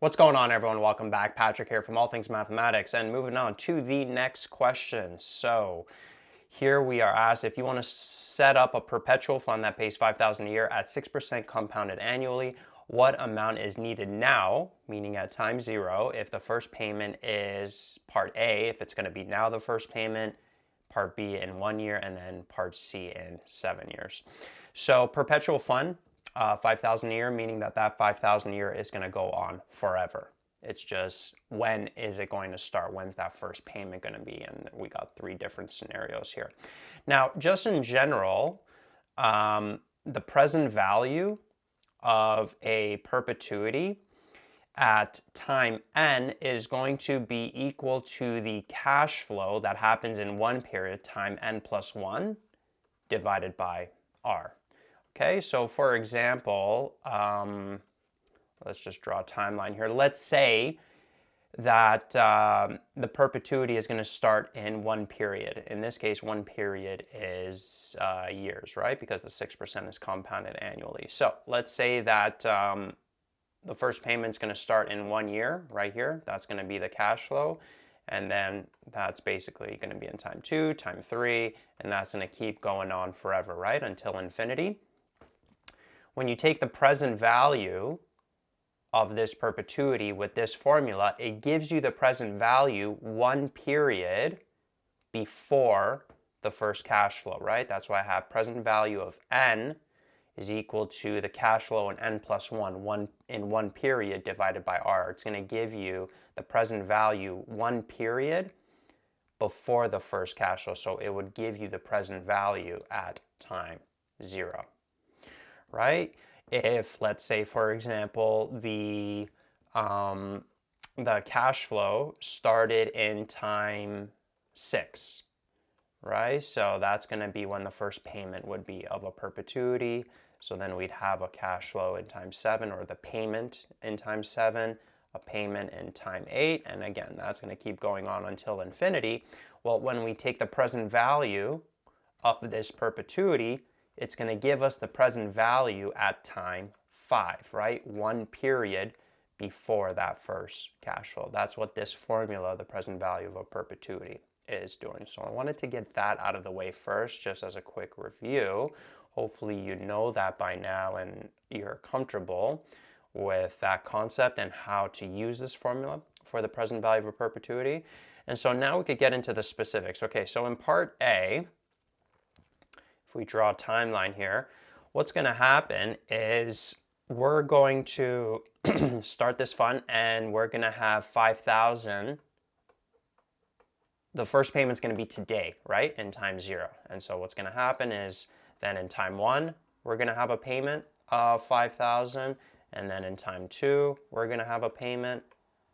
What's going on, everyone? Welcome back. Patrick here from All Things Mathematics, and moving on to the next question. So here we are asked if you want to set up a perpetual fund that pays $5,000 a year at 6% compounded annually, what amount is needed now, meaning at time zero, if the first payment is part A, if it's going to be now the first payment, part B in 1 year, and then part C in 7 years. So perpetual fund, 5,000 a year, meaning that 5,000 a year is going to go on forever. It's just, when is it going to start? When's that first payment going to be? And we got 3 different scenarios here. Now, just in general, the present value of a perpetuity at time n is going to be equal to the cash flow that happens in one period, time n plus 1, divided by r. Okay, so for example, let's just draw a timeline here. Let's say that the perpetuity is going to start in one period. In this case, one period is years, right? Because the 6% is compounded annually. So let's say that the first payment is going to start in 1 year, right here. That's going to be the cash flow. And then that's basically going to be in time 2, time 3, and that's going to keep going on forever, right? Until infinity. When you take the present value of this perpetuity with this formula, it gives you the present value one period before the first cash flow, right? That's why I have present value of n is equal to the cash flow in n plus 1 in one period divided by r. It's going to give you the present value one period before the first cash flow. So it would give you the present value at time 0. Right? If, let's say, for example, the cash flow started in time 6, right? So that's going to be when the first payment would be of a perpetuity. So then we'd have a cash flow in time 7, or the payment in time 7, a payment in time 8, and again, that's going to keep going on until infinity. Well, when we take the present value of this perpetuity, it's going to give us the present value at time 5, right? One period before that first cash flow. That's what this formula, the present value of a perpetuity, is doing. So I wanted to get that out of the way first, just as a quick review. Hopefully you know that by now and you're comfortable with that concept and how to use this formula for the present value of a perpetuity. And so now we could get into the specifics. Okay, so in part A, if we draw a timeline here, what's going to happen is we're going to start this fund and we're going to have 5,000. The first payment's going to be today, right, in time 0. And so what's going to happen is then in time 1, we're going to have a payment of 5,000. And then in time 2, we're going to have a payment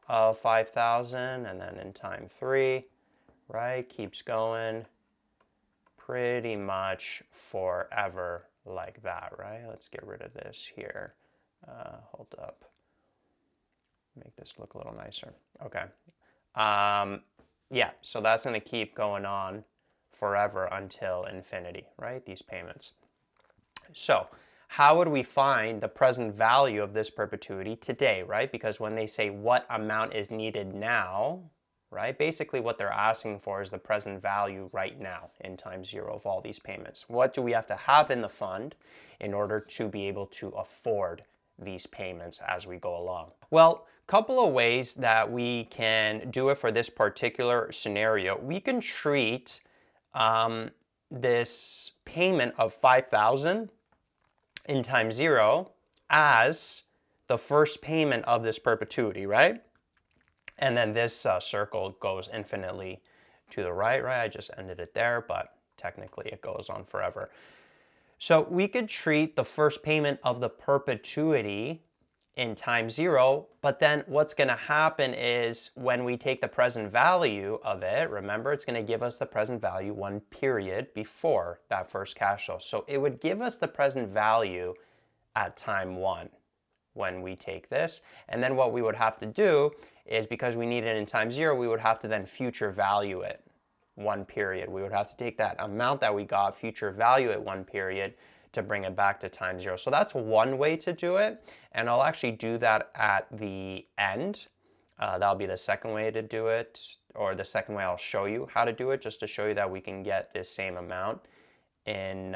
of 5,000. And then in time 3, right, keeps going pretty much forever like that, right? Let's get rid of this here. Hold up. Make this look a little nicer. Okay. Yeah, so that's going to keep going on forever until infinity, right? These payments. So how would we find the present value of this perpetuity today, right? Because when they say what amount is needed now, right? Basically what they're asking for is the present value right now in time 0 of all these payments. What do we have to have in the fund in order to be able to afford these payments as we go along? Well, a couple of ways that we can do it for this particular scenario. We can treat this payment of 5,000 in time 0 as the first payment of this perpetuity, right? And then this circle goes infinitely to the right, right? I just ended it there, but technically it goes on forever. So we could treat the first payment of the perpetuity in time 0, but then what's going to happen is when we take the present value of it, remember, it's going to give us the present value one period before that first cash flow. So it would give us the present value at time 1 when we take this. And then what we would have to do is, because we need it in time 0, we would have to then future value it one period. We would have to take that amount that we got, future value it one period, to bring it back to time 0. So that's one way to do it, and I'll actually do that at the end. That'll be the second way to do it, or the second way I'll show you how to do it, just to show you that we can get this same amount in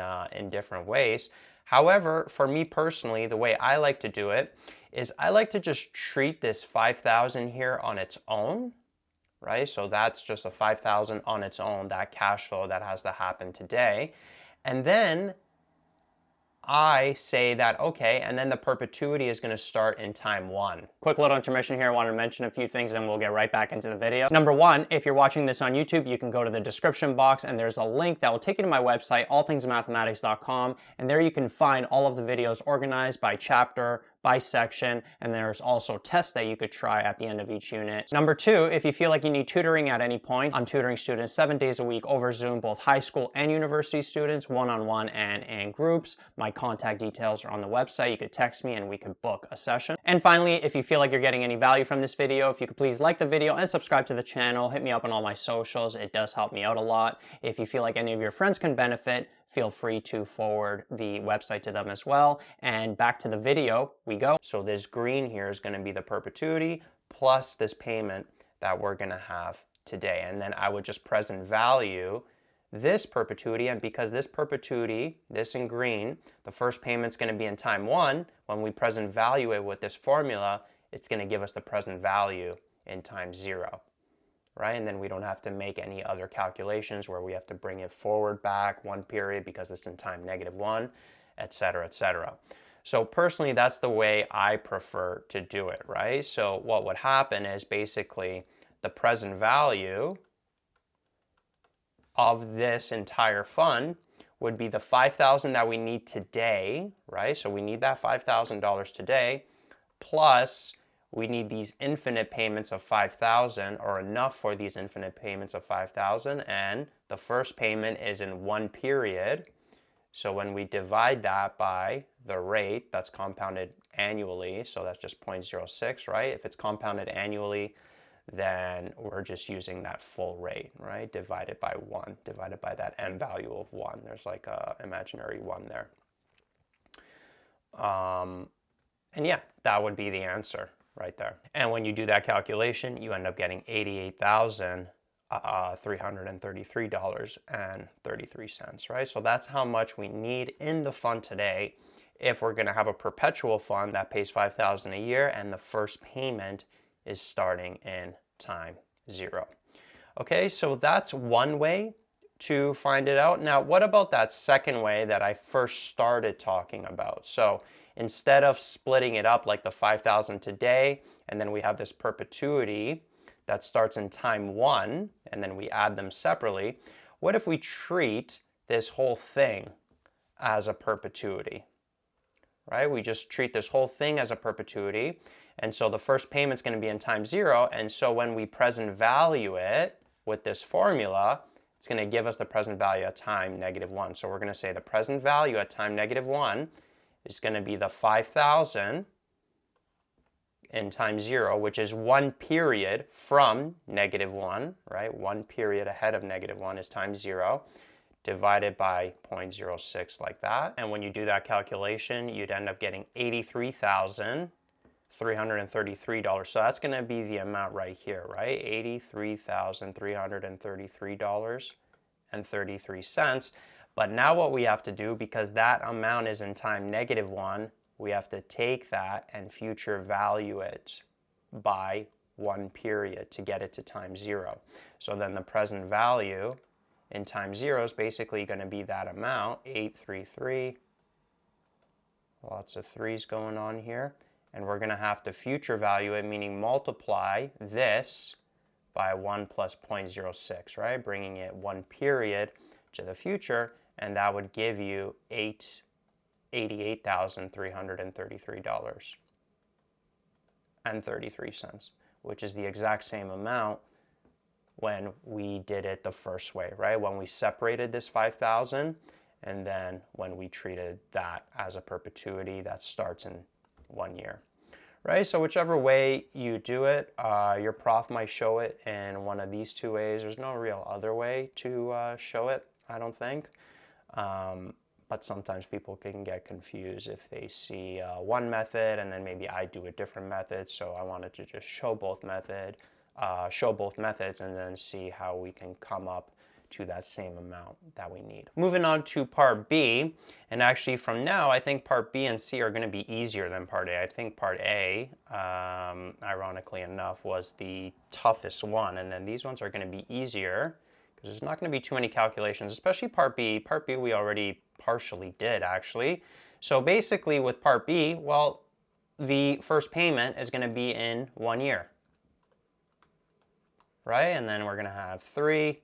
different ways. However, for me personally, the way I like to do it is I like to just treat this 5,000 here on its own, right? So that's just a 5,000 on its own, that cash flow that has to happen today. And then I say that, okay, and then the perpetuity is going to start in time 1. Quick little intermission here. I wanted to mention a few things and we'll get right back into the video. Number one, if you're watching this on YouTube, you can go to the description box and there's a link that will take you to my website, allthingsmathematics.com, and there you can find all of the videos organized by chapter, by section, and there's also tests that you could try at the end of each unit. Number two, if you feel like you need tutoring at any point, I'm tutoring students 7 days a week over Zoom, both high school and university students, one-on-one and in groups. My contact details are on the website. You could text me and we could book a session. And finally, if you feel like you're getting any value from this video, if you could please like the video and subscribe to the channel, hit me up on all my socials. It does help me out a lot. If you feel like any of your friends can benefit, feel free to forward the website to them as well. And back to the video we go. So this green here is going to be the perpetuity plus this payment that we're going to have today. And then I would just present value this perpetuity, and because this perpetuity, this in green, the first payment's going to be in time 1, when we present value it with this formula, it's going to give us the present value in time 0. Right? And then we don't have to make any other calculations where we have to bring it forward back 1 period because it's in time -1, etc., etc. So personally, that's the way I prefer to do it, right? So what would happen is basically the present value of this entire fund would be the $5,000 that we need today, right? So we need that $5,000 today, plus we need these infinite payments of 5,000, or enough for these infinite payments of 5,000, and the first payment is in 1 period. So when we divide that by the rate that's compounded annually, so that's just 0.06, right? If it's compounded annually, then we're just using that full rate, right? Divided by 1, divided by that m value of 1. There's like a imaginary 1 there. And yeah, that would be the answer right there. And when you do that calculation, you end up getting $88,333.33, right? So that's how much we need in the fund today if we're going to have a perpetual fund that pays $5,000 a year and the first payment is starting in time 0. Okay, so that's one way to find it out. Now, what about that second way that I first started talking about? So instead of splitting it up like the 5,000 today, and then we have this perpetuity that starts in time 1, and then we add them separately, what if we treat this whole thing as a perpetuity? Right? We just treat this whole thing as a perpetuity, and so the first payment's going to be in time 0, and so when we present value it with this formula, it's going to give us the present value at time -1. So we're going to say the present value at time -1 is going to be the 5,000 in time 0, which is 1 period from -1, right? 1 period ahead of -1 is time 0, divided by 0.06 like that. And when you do that calculation, you'd end up getting $83,333. So that's going to be the amount right here, right? $83,333.33. But now what we have to do, because that amount is in time -1, we have to take that and future value it by 1 period to get it to time 0. So then the present value in time 0 is basically going to be that amount, 833. Lots of 3's going on here. And we're going to have to future value it, meaning multiply this by 1 plus 0.06, right? Bringing it 1 period to the future, and that would give you $88,333.33, which is the exact same amount when we did it the first way, right? When we separated this 5,000, and then when we treated that as a perpetuity that starts in 1 year, right? So whichever way you do it, your prof might show it in one of these 2 ways. There's no real other way to show it, I don't think. but sometimes people can get confused if they see one method and then maybe I do a different method. So I wanted to just show both methods and then see how we can come up to that same amount that we need. Moving on to part B, and actually from now I think part B and C are going to be easier than part A. I think part A, ironically enough, was the toughest one, and then these ones are going to be easier because there's not going to be too many calculations, especially part B. Part B we already partially did actually. So basically with part B, well, the first payment is going to be in 1 year, right? And then we're going to have 3,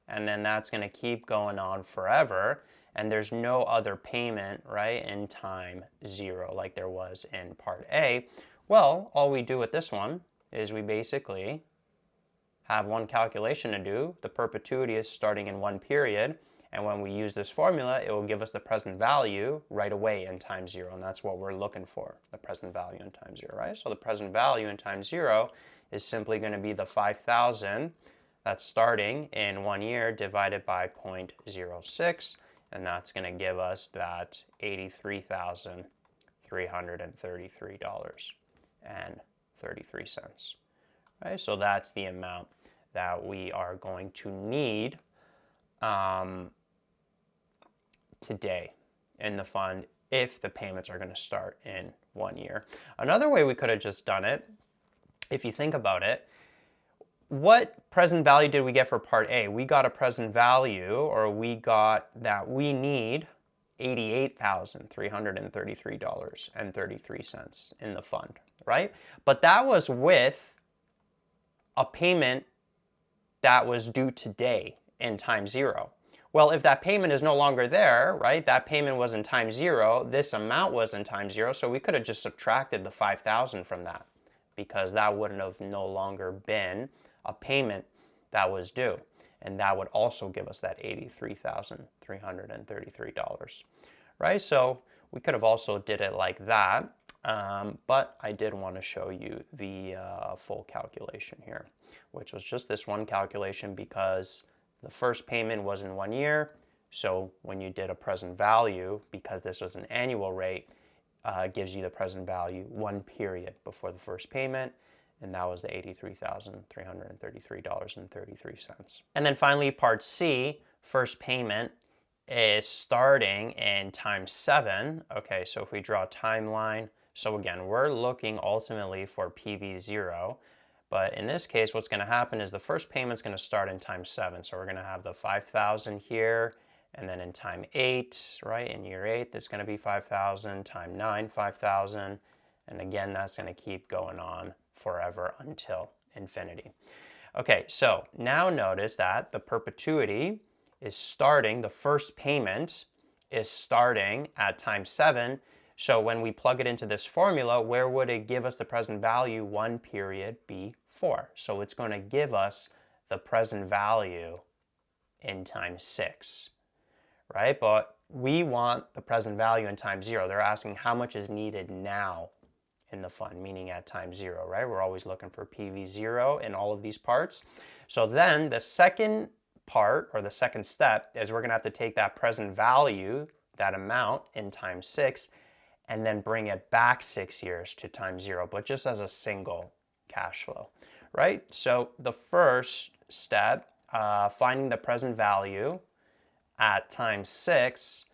and then that's going to keep going on forever, and there's no other payment, right, in time 0 like there was in part A. Well, all we do with this one is we basically have one calculation to do. The perpetuity is starting in 1 period, and when we use this formula, it will give us the present value right away in time 0, and that's what we're looking for, the present value in time 0, right? So the present value in time 0 is simply going to be the 5,000 that's starting in 1 year divided by 0.06, and that's going to give us that $83,333.33. Right? So that's the amount that we are going to need today in the fund if the payments are going to start in 1 year. Another way we could have just done it, if you think about it, what present value did we get for part A? We got a present value, or we got that we need $88,333.33 in the fund, right? But that was with a payment that was due today in time 0. Well, if that payment is no longer there, right, that payment was in time 0, this amount was in time 0, so we could have just subtracted the 5,000 from that, because that wouldn't have no longer been a payment that was due, and that would also give us that $83,333, right? So we could have also did it like that, but I did want to show you the full calculation here, which was just this one calculation because the first payment was in 1 year. So when you did a present value, because this was an annual rate, gives you the present value 1 period before the first payment, and that was the $83,333.33. And then finally, part C, first payment is starting in time 7. Okay, so if we draw a timeline, so again, we're looking ultimately for PV0, but in this case, what's going to happen is the first payment's going to start in time 7. So we're going to have the 5,000 here, and then in time 8, right, in year 8, there's going to be 5,000, time 9, 5,000, and again, that's going to keep going on forever until infinity. Okay, so now notice that the perpetuity is starting, the first payment is starting at time 7. So when we plug it into this formula, where would it give us the present value 1 period before? So it's going to give us the present value in time 6, right? But we want the present value in time 0. They're asking how much is needed now in the fund, meaning at time 0, right? We're always looking for PV0 in all of these parts. So then the second part, or the second step, is we're going to have to take that present value, that amount in time 6, and then bring it back 6 years to time 0, but just as a single cash flow, right? So the first step, finding the present value at time 6,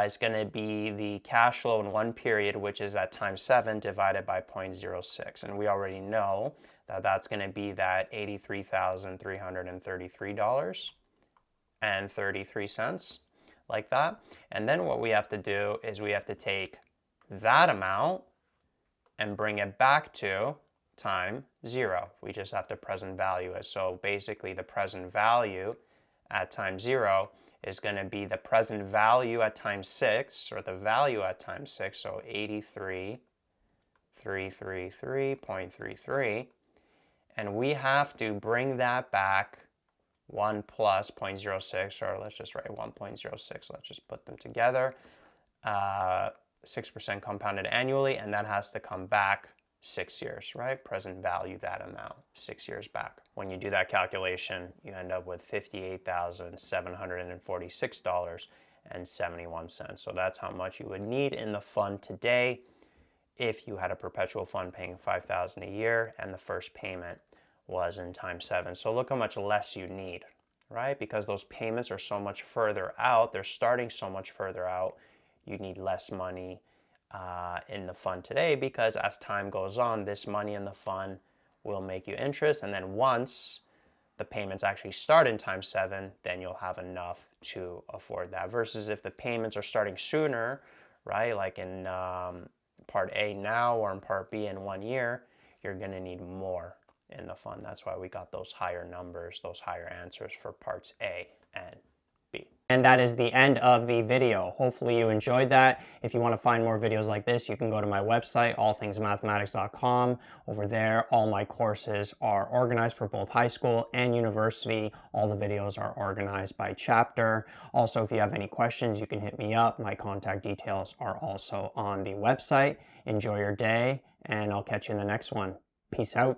is going to be the cash flow in 1 period, which is at time 7 divided by 0.06. And we already know that that's going to be that $83,333.33, like that. And then what we have to do is we have to take that amount and bring it back to time 0. We just have to present value it. So basically the present value at time 0 is going to be the present value at time 6, or the value at time 6, so 83,333.33, and we have to bring that back 1 plus 0.06, or let's just write 1.06, let's just put them together, 6% compounded annually, and that has to come back 6 years, right? Present value that amount 6 years back. When you do that calculation, you end up with $58,746.33. So that's how much you would need in the fund today if you had a perpetual fund paying $5,000 a year and the first payment was in times 7. So look how much less you need, right? Because those payments are so much further out, they're starting so much further out, you need less money in the fund today, because as time goes on, this money in the fund will make you interest, and then once the payments actually start in times 7, then you'll have enough to afford that. Versus if the payments are starting sooner, right, like in Part A now or in Part B in 1 year, you're going to need more in the fund. That's why we got those higher numbers, those higher answers for Parts A and B. And that is the end of the video. Hopefully you enjoyed that. If you want to find more videos like this, you can go to my website, allthingsmathematics.com. Over there, all my courses are organized for both high school and university. All the videos are organized by chapter. Also, if you have any questions, you can hit me up. My contact details are also on the website. Enjoy your day, and I'll catch you in the next one. Peace out.